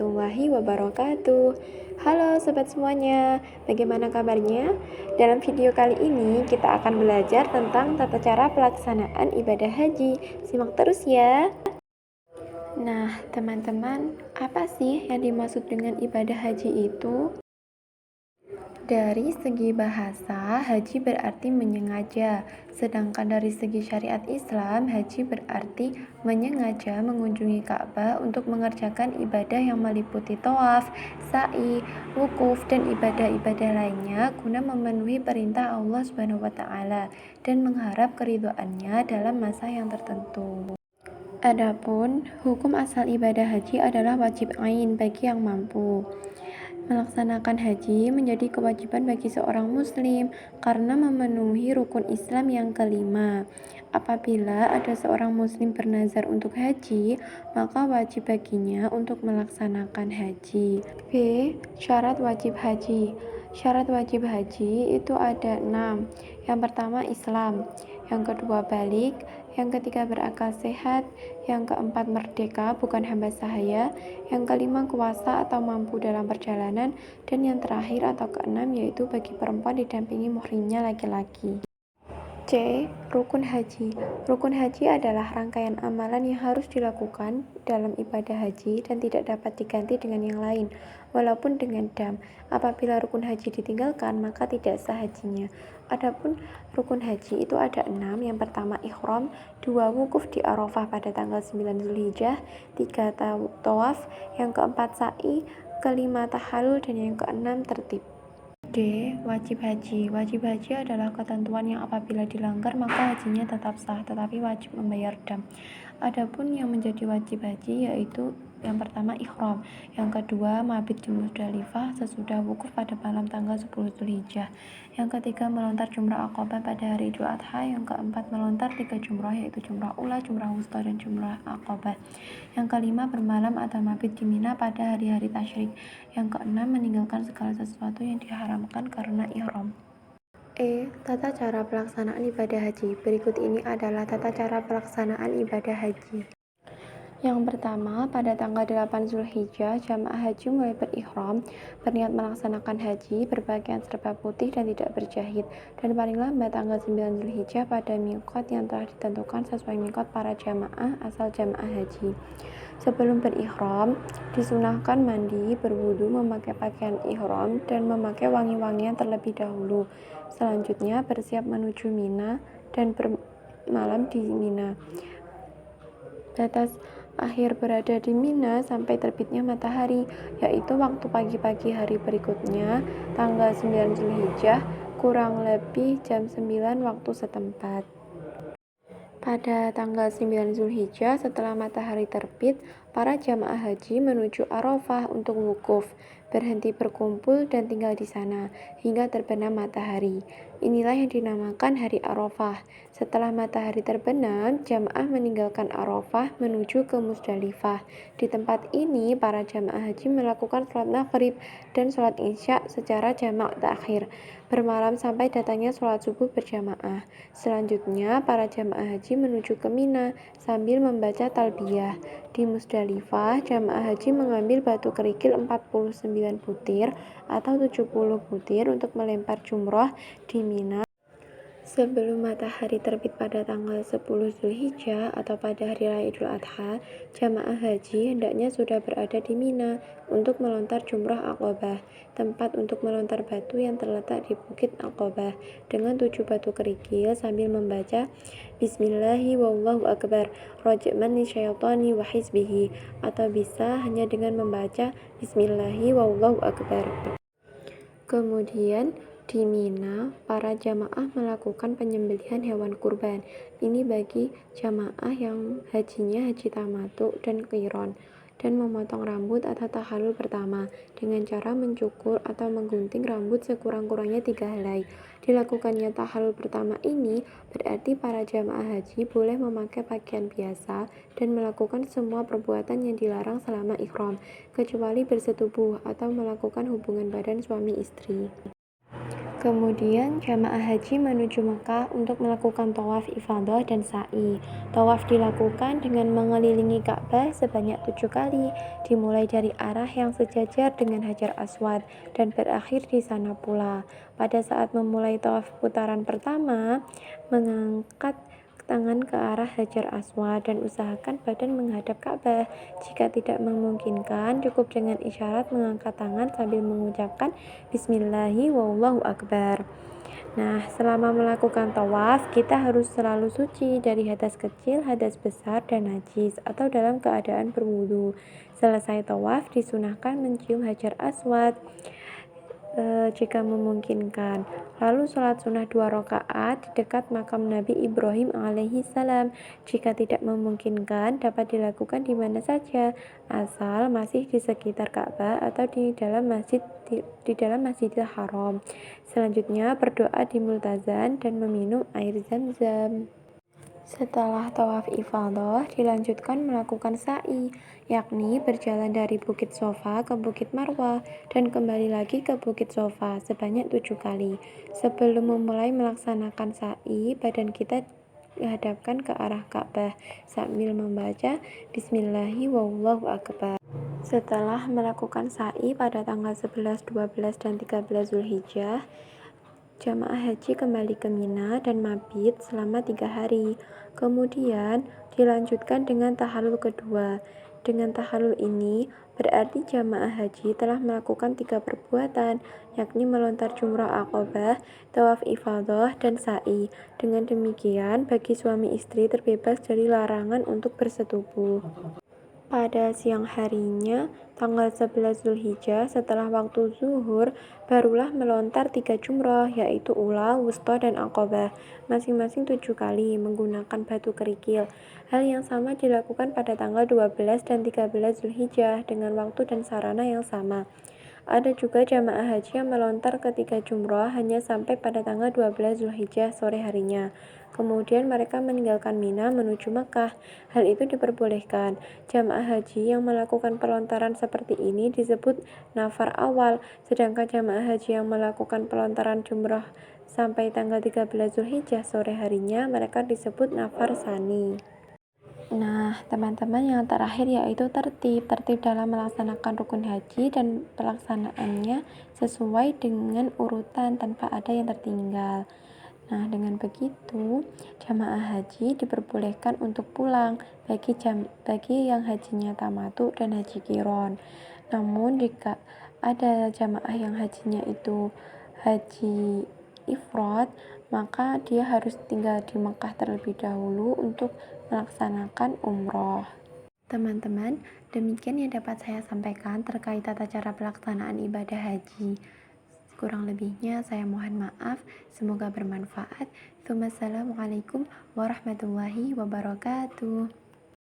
warahmatullahi wabarakatuh. Halo sobat semuanya, bagaimana kabarnya? Dalam video kali ini kita akan belajar tentang tata cara pelaksanaan ibadah haji. Simak terus ya. Nah, teman-teman, apa sih yang dimaksud dengan ibadah haji itu? Dari segi bahasa, haji berarti menyengaja, sedangkan dari segi syariat Islam, haji berarti menyengaja mengunjungi Ka'bah untuk mengerjakan ibadah yang meliputi tawaf, sa'i, wukuf, dan ibadah-ibadah lainnya guna memenuhi perintah Allah SWT dan mengharap keridhoannya dalam masa yang tertentu. Adapun hukum asal ibadah haji adalah wajib ain bagi yang mampu. Melaksanakan haji menjadi kewajiban bagi seorang muslim karena memenuhi rukun Islam yang kelima. Apabila ada seorang muslim bernazar untuk haji, maka wajib baginya untuk melaksanakan haji. B. Syarat wajib haji. Syarat wajib haji itu ada 6. Yang pertama Islam, yang kedua balik, yang ketiga berakal sehat, yang keempat merdeka bukan hamba sahaya, yang kelima kuasa atau mampu dalam perjalanan, dan yang terakhir atau keenam yaitu bagi perempuan didampingi muhrimnya laki-laki. C. Rukun haji. Rukun haji adalah rangkaian amalan yang harus dilakukan dalam ibadah haji dan tidak dapat diganti dengan yang lain, walaupun dengan dam. Apabila rukun haji ditinggalkan, maka tidak sah hajinya. Adapun rukun haji itu ada 6. Yang pertama ihram, 2 wukuf di Arafah pada tanggal 9 Zulhijjah, 3 tawaf, yang keempat sa'i, kelima tahallul, dan yang keenam tertib. D. Wajib haji. Wajib haji adalah ketentuan yang apabila dilanggar maka hajinya tetap sah, tetapi wajib membayar dam. Adapun yang menjadi wajib haji yaitu yang pertama ihram, yang kedua mabit di Musdalifah sesudah wukuf pada malam tanggal 10 Zulhijjah, yang ketiga melontar jumrah Aqabah pada hari Idul Adha, yang keempat melontar 3 jumrah yaitu jumrah ula, jumrah wusta, dan jumrah Aqabah, yang kelima bermalam atau mabit di Mina pada hari-hari tasyrik, yang keenam meninggalkan segala sesuatu yang diharamkan karena ihram. E. Tata cara pelaksanaan ibadah haji. Berikut ini adalah tata cara pelaksanaan ibadah haji. Yang pertama, pada tanggal 8 Zulhijjah, jamaah haji mulai berihram, berniat melaksanakan haji, berpakaian serba putih dan tidak berjahit, dan paling lambat tanggal 9 Zulhijjah pada miqat yang telah ditentukan sesuai miqat para jamaah asal jamaah haji. Sebelum berihram, disunahkan mandi, berwudu, memakai pakaian ihram, dan memakai wangi-wangian terlebih dahulu. Selanjutnya, bersiap menuju Mina dan bermalam di Mina. Batas akhir berada di Mina sampai terbitnya matahari, yaitu waktu pagi-pagi hari berikutnya, tanggal 9 Zulhijjah, kurang lebih jam 9 waktu setempat. Pada tanggal 9 Zulhijjah, setelah matahari terbit, para jamaah haji menuju Arafah untuk wukuf, berhenti berkumpul dan tinggal di sana hingga terbenam matahari. Inilah yang dinamakan hari Arafah. Setelah matahari terbenam, jamaah meninggalkan Arafah menuju ke Musdalifah. Di tempat ini, para jamaah haji melakukan sholat maghrib dan sholat isya secara jamak takhir, bermalam sampai datangnya sholat subuh berjamaah. Selanjutnya, para jamaah haji menuju ke Mina sambil membaca talbiyah. Di Musdalifah, jamaah haji mengambil batu kerikil 49 butir atau 70 butir untuk melempar jumroh di Mina. Sebelum matahari terbit pada tanggal 10 Zulhijjah atau pada hari raya Idul Adha, jamaah haji hendaknya sudah berada di Mina untuk melontar jumrah Aqabah, tempat untuk melontar batu yang terletak di Bukit Aqabah, dengan 7 batu kerikil sambil membaca Bismillahi wallahu akbar, rajman li syaitani wa hizbihi, atau bisa hanya dengan membaca Bismillahi wallahu akbar. Kemudian di Mina, para jamaah melakukan penyembelihan hewan kurban. Ini bagi jamaah yang hajinya haji tamattu dan qiron, dan memotong rambut atau tahallul pertama dengan cara mencukur atau menggunting rambut sekurang-kurangnya 3 helai. Dilakukannya tahallul pertama ini berarti para jamaah haji boleh memakai pakaian biasa dan melakukan semua perbuatan yang dilarang selama ihram, kecuali bersetubuh atau melakukan hubungan badan suami istri. Kemudian jamaah haji menuju Mekah untuk melakukan tawaf ifadah dan sa'i. Tawaf dilakukan dengan mengelilingi Ka'bah sebanyak 7 kali, dimulai dari arah yang sejajar dengan Hajar Aswad dan berakhir di sana pula. Pada saat memulai tawaf putaran pertama, mengangkat tangan ke arah Hajar Aswad dan usahakan badan menghadap Ka'bah. Jika tidak memungkinkan, cukup dengan isyarat mengangkat tangan sambil mengucapkan Bismillahi wallahu akbar. Nah, selama melakukan tawaf, kita harus selalu suci dari hadas kecil, hadas besar, dan najis, atau dalam keadaan berwudu. Selesai tawaf, disunahkan mencium Hajar Aswad jika memungkinkan. Lalu sholat sunnah 2 rakaat di dekat makam Nabi Ibrahim alaihi salam. Jika tidak memungkinkan, dapat dilakukan di mana saja, asal masih di sekitar Ka'bah atau di dalam Masjidil Haram. Selanjutnya berdoa di multazam dan meminum air zam-zam. Setelah tawaf ifadah, dilanjutkan melakukan sa'i, yakni berjalan dari Bukit Sofa ke Bukit Marwah dan kembali lagi ke Bukit Sofa sebanyak 7 kali. Sebelum memulai melaksanakan sa'i, badan kita dihadapkan ke arah Ka'bah sambil membaca Bismillahi wallahu akbar. Setelah melakukan sa'i pada tanggal 11, 12, dan 13 Zulhijjah, jamaah haji kembali ke Mina dan mabit selama 3 hari. Kemudian dilanjutkan dengan tahalul kedua. Dengan tahalul ini berarti jamaah haji telah melakukan 3 perbuatan, yakni melontar jumrah Aqobah, tawaf ifadah, dan sa'i. Dengan demikian, bagi suami istri terbebas dari larangan untuk bersetubuh. Pada siang harinya, tanggal 11 Zulhijjah, setelah waktu zuhur, barulah melontar 3 jumrah, yaitu ula, wusta, dan aqobah, masing-masing 7 kali, menggunakan batu kerikil. Hal yang sama dilakukan pada tanggal 12 dan 13 Zulhijjah, dengan waktu dan sarana yang sama. Ada juga jamaah haji yang melontar ketiga jumrah hanya sampai pada tanggal 12 Zulhijjah sore harinya. Kemudian mereka meninggalkan Mina menuju Mekah. Hal itu diperbolehkan. Jamaah haji yang melakukan pelontaran seperti ini disebut nafar awal, sedangkan jamaah haji yang melakukan pelontaran jumrah sampai tanggal 13 Zulhijjah sore harinya mereka disebut nafar sani. Nah, teman-teman, yang terakhir yaitu tertib dalam melaksanakan rukun haji dan pelaksanaannya sesuai dengan urutan tanpa ada yang tertinggal. Nah, dengan begitu, jamaah haji diperbolehkan untuk pulang bagi yang hajinya tamatu dan haji qiron. Namun, jika ada jamaah yang hajinya itu haji ifrad, maka dia harus tinggal di Mekah terlebih dahulu untuk melaksanakan umroh. Teman-teman, demikian yang dapat saya sampaikan terkait tata cara pelaksanaan ibadah haji. Kurang lebihnya saya mohon maaf, semoga bermanfaat. Wassalamualaikum warahmatullahi wabarakatuh.